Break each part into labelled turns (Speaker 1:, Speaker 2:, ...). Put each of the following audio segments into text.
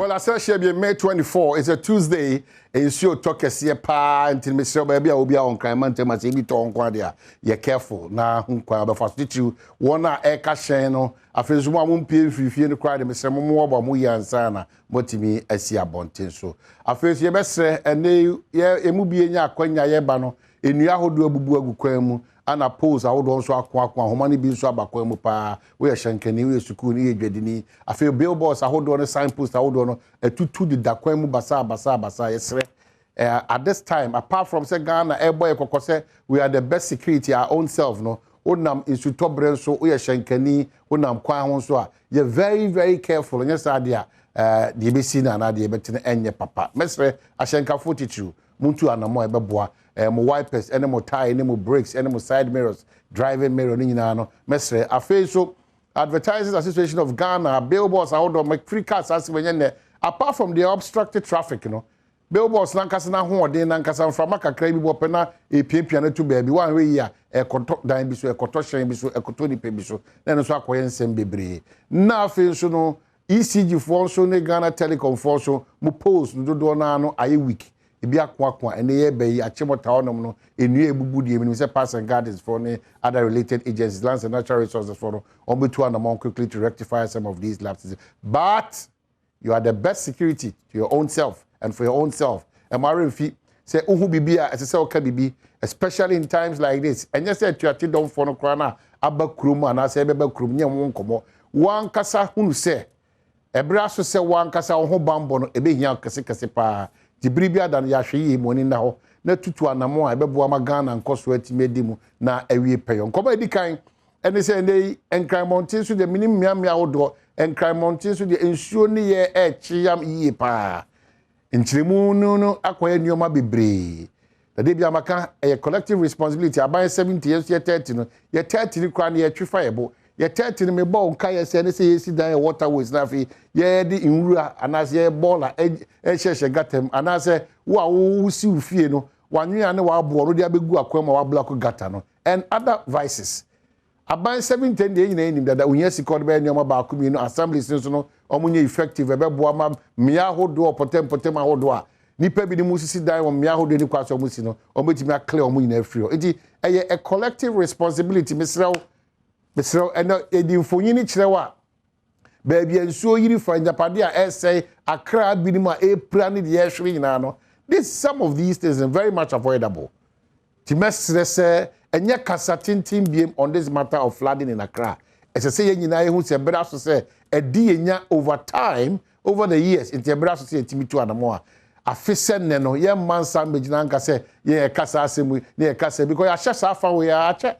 Speaker 1: Well, I said she be May 24. It's a Tuesday. And she talk a pa until Mr. Baby will be on crime and must be to quadia. You're careful. Now, but for you, one eka sheno. I feel one won't pay if you no cry, Mr. Momo, but Muya and Sana, but me, I see a bontin. So I feel you best say, and they, yeah, a movie in ya, Quenya Yebano, in Yaho do a bubu quemu. And oppose I would also acquire money being so about pa where Shankani, we sukuni, Jedini. I feel billboards, I hold on a signpost, I hold on a tutu the Daquemu Basa, yes. At this time, apart from Ghana, Airboy Kokose, we are the best security, our own self, no. Unam is to top brand so we are Shankani, Unam Kwa. You're very, very careful, and yes, idea, the ABC and idea, but in your papa. Mestre, I shanka 42, Muntu and Mo Ebeboa. Mo wipers, any more tire, any more brakes, any more side mirrors, driving mirror, no. Mestre, I feel so. Advertising Association of Ghana, billboards, I would make free cars as when apart from the obstructed traffic, you know. Billboards, Lankasana, Horde, Lankasan, from Maka, Crabby, Wapena, a piano to baby, 1 way here, a contour dime biso, a cotosha biso, a cotoni pebiso, then a swap and send baby. Now, feel so no ECG for so, Ghana Telecom for so, Mupos, no donano, a week. Ibia kwa and the bay achimo town no enu ebubudi emi say pass and gardens for other related agencies, lands and natural resources for on between among quickly to rectify some of these lapses. But you are the best security to your own self and for your own self. And my fee say uhu bibia as say okay bibi, especially in times like this. And you say to don't for no krana aba krum and I say beba krum nya Nkommo. Wan kasa hunu say ebra so say wan kasa ho bambo no ebe hia kase pa. Jibribia dan yahwe moni na ho na tutu anamo a ebebo ama Ghana nkoso atimedimu na awie peyo Nkommo edikan ene se nei enkran mountain so de minim miamia wodo enkran mountain so de ensuo ne ye echiam yie pa nchiremu no akoye nioma bebre da de bia maka a collective responsibility aban 70 years ye 30 no ye 30 ni kwa na ye twifa yebo ye 30 ni me bo nka ye se ne se yesi dan waterways na fi ye di inwura anase ye bola ehhehhe gatem anase wo si ufie no wanwea ne wa bo no de abegu akwama wa block gata no and other vices aban 70 de nyina enim dada unya sikod be nyoma ba akumi no assemblies so no omunye effective ebebo ama mia hodo potem ahodo a nipa bi ni musisi dan wo mia hodo ni kwaso musi no ometimi clear omu nyina afiri enti eye a collective responsibility misraw and edinfonyini kirewa baby ensuo yiri fa japade a essay akra binima epra ne de yehwe nyina no this some of these things are very much avoidable timesre say enye kasatintin biem on this matter of flooding in Accra as I say nyina ehu se bra so say edi enya over time over the years into bra so say timitu anamo a afise ne no ye mansa megina nka say ye kasa asemu ne kasa because ya hye safa we ya ache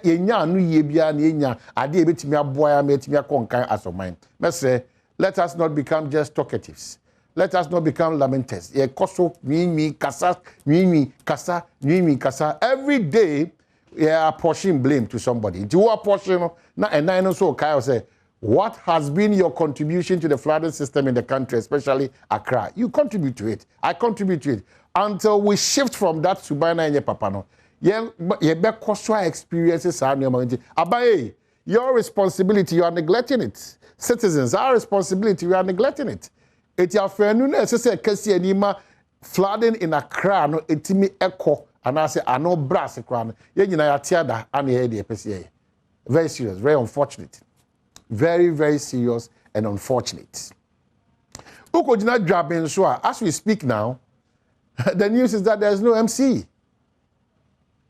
Speaker 1: yenya anu ye bia na yenya ade ebetimi aboa ya metimi akonkan asoman mesre let us not become just talkatives, let us not become lamenters ye koso nwi kasa every day you are apportioning blame to somebody do you apportion na enan no so kai say what has been your contribution to the flooding system in the country, especially Accra? You contribute to it. I contribute to it. Until we shift from that to Bana and Papa no. Ye be cultural experiences are Abaye, your responsibility, you are neglecting it. Citizens, our responsibility, we are neglecting it. It ya fenune say kesi anima flooding in Accra no etimi echo and I say ano brass Accra. Ye nyina ya tiada and ye de pese. Very serious, very unfortunate. Very, very serious and unfortunate. Ukojina Drabin Shua, as we speak now, the news is that there's no MC.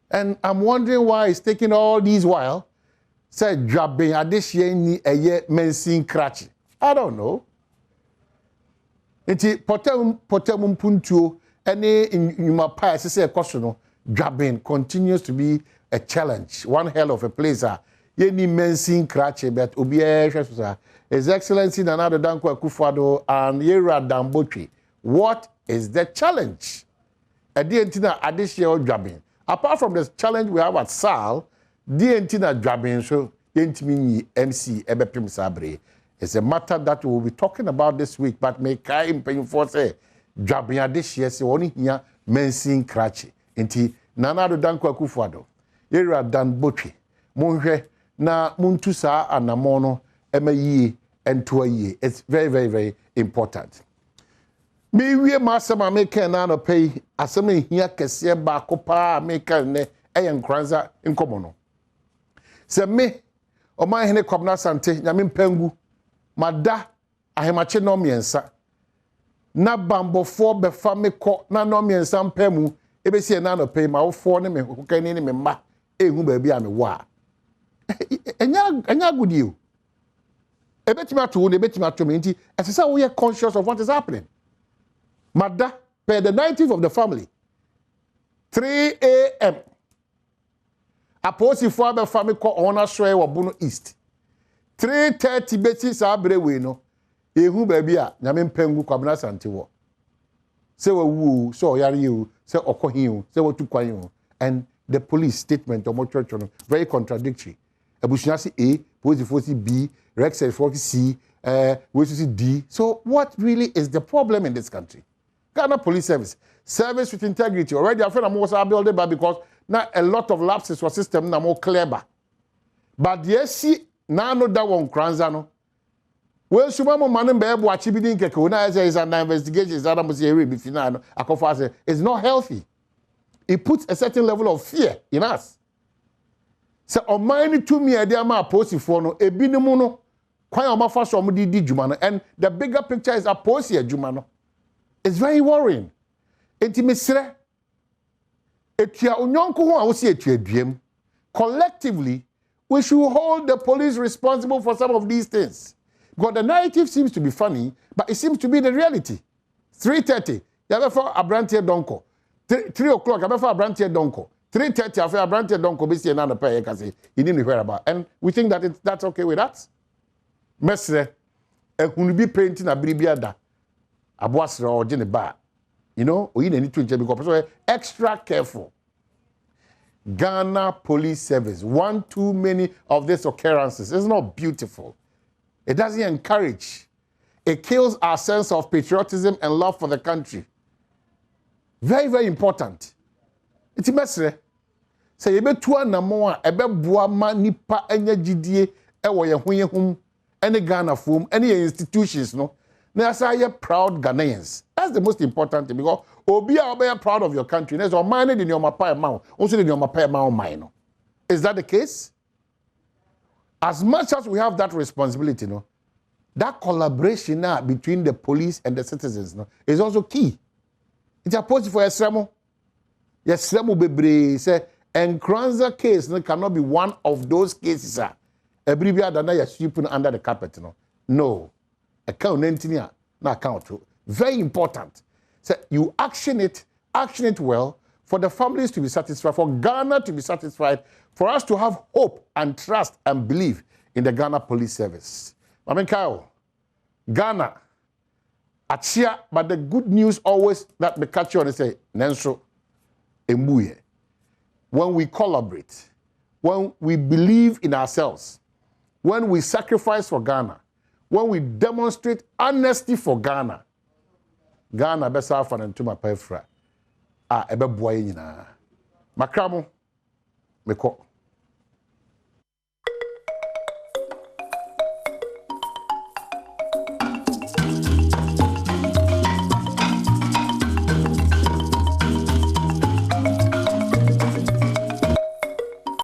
Speaker 1: And I'm wondering why it's taking all these while. Say Drabin Adeshe ni eye mensin krachi. I don't know. Iti potem puntuo any in my past say question Drabin continues to be a challenge. One hell of a place. Yeni mensin krache but obiya His Excellency Nana Danko Akufo-Addo and Yera Dambotri. What is the challenge? Adientina additional Drabin. Apart from the challenge we have at SAL, Dientina Drabin so yentimi MC Ebepim Sabre. It's a matter that we will be talking about this week, but may kai impanyfo say Drabin additional se woni hia mensin krache. Enti Nana Danko Akufo-Addo, Yera Dambotri. Monhwe na muntu saa anamono ema yie and to a year. It's very, very, very important. Me we masama make na no pay asame hia kese ba ko pa make ne nkranza Nkommo no. Se me o man hene kwabna sante nyame mpangu mada ahemache no miensa na bambofo be fa me ko na no miensa mpamu ebesi na no pay ma wo fo ne me kokani ne me ma ehu ba bi a me wa enya gudi o ebetimi ato ne ebetimi ato me nti esesa wo ye conscious of what is happening. Mada per the 19th of the family 3 a.m. Aposi for the family call on a share wa Bono East 3:30 beti sa brewe no ehu ba bia nyame mpangu kwabna sante wo se wa wu so yare you se okohin se wa tukwan you and the police statement of church no very contradictory abusunya se A police force B Rex force C we see D. So what really is the problem in this country? Ghana Police Service with integrity. Already I feel I'm also building back because now a lot of lapses for system now more clever. But yes, see now no that one kranzano. Well, Shumamo Manem Bebo achieving Kekuna is an investigation is Adam Bifina. Akofase is not healthy. It puts a certain level of fear in us. So on mine to me idea ma post for no e binimuno kwan o mafa so di jumano and the bigger picture is a post here jumano. It's very worrying. Intimisre etia onyonko ho a wo se etua duam. Collectively we should hold the police responsible for some of these things. Because the narrative seems to be funny, but it seems to be the reality. 3:30, you have for Abrantier Donko. 3 o'clock, you have for Abrantier Donko. 3:30, you have for Abrantier Donko, basically another pair, you didn't hear about. And we think that that's okay with us. Mesre, and be painting a bribiada, a boasra or Jenny bar. You know, we need to be extra careful. Ghana Police Service, one too many of these occurrences. It's not beautiful. It doesn't encourage. It kills our sense of patriotism and love for the country. Very, very important. It's a message. Say, ebe tuwa na moa, ebe buama nipa enye jidie, ewa ye hunye hum, any Ghana foom, any institutions, no. Na say you're proud Ghanaians. That's the most important thing because obi are proud of your country. There's a mind in your mapa mouth. Also in your mapa mouth. Is that the case? As much as we have that responsibility, no, that collaboration now between the police and the citizens, no, is also key. It's a post for Esremo. Esremo bebre say Nkranza case no, cannot be one of those cases. Everybody that you sweeping under the carpet, no. No. Account engineer, no account. Very important. So you action it well for the families to be satisfied, for Ghana to be satisfied, for us to have hope and trust and believe in the Ghana Police Service. I mean, Kyle, Ghana, Achia, but the good news always that we catch you on and say, Nenso, Embuye. When we collaborate, when we believe in ourselves, when we sacrifice for Ghana, when we demonstrate honesty for Ghana, Ghana besa fa nto ma pafra ebe boa nyina makramo meko